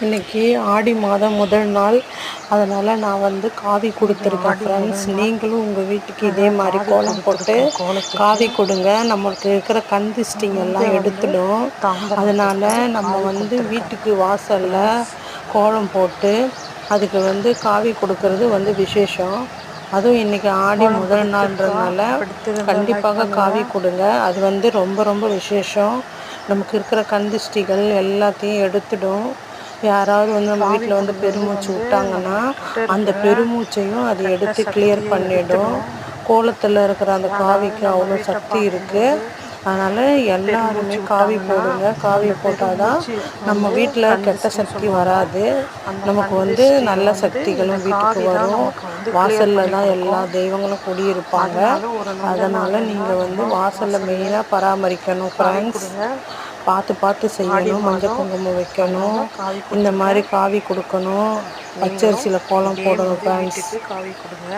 இன்றைக்கி ஆடி மாதம் முதல் நாள். அதனால் நான் வந்து காவி கொடுத்துருக்கேன் ஃப்ரெண்ட்ஸ். நீங்களும் உங்கள் வீட்டுக்கு இதே மாதிரி கோலம் போட்டு காவி கொடுங்க. நம்மளுக்கு இருக்கிற கண் திஷ்டிங்கெல்லாம் எடுத்துடும். அதனால் நம்ம வந்து வீட்டுக்கு வாசலில் கோலம் போட்டு அதுக்கு வந்து காவி கொடுக்கறது வந்து விசேஷம். அதுவும் இன்றைக்கி ஆடி முதல் நாள்ன்றதுனால கண்டிப்பாக காவி கொடுங்க. அது வந்து ரொம்ப ரொம்ப விசேஷம். நமக்கு இருக்கிற கண் திஷ்டிகள் எல்லாத்தையும் எடுத்துடும். யாராவது வந்து நம்ம வீட்டில் வந்து பெருமூச்சு விட்டாங்கன்னா அந்த பெருமூச்சையும் அது எடுத்து கிளியர் பண்ணிடும். கோலத்தில் இருக்கிற அந்த காவிக்கு அவ்வளோ சக்தி இருக்குது. அதனால் எல்லாருமே காவி போடுங்க. காவி போட்டால் தான் நம்ம வீட்டில் கெட்ட சக்தி வராது. நமக்கு வந்து நல்ல சக்திகளும் வீட்டுக்கு வரும். வாசலில் தான் எல்லா தெய்வங்களும் குடியிருப்பாங்க. அதனால் நீங்கள் வந்து வாசலில் மெயினாக பராமரிக்கணும் ஃப்ரெண்ட்ஸ். பார்த்து செய்யணும். மஞ்சள் குங்குமம் வைக்கணும். இந்த மாதிரி காவி கொடுக்கணும். பச்சரிசியில் கோலம் போடணும் ஃப்ரெண்ட்ஸ். காவி கொடுங்க.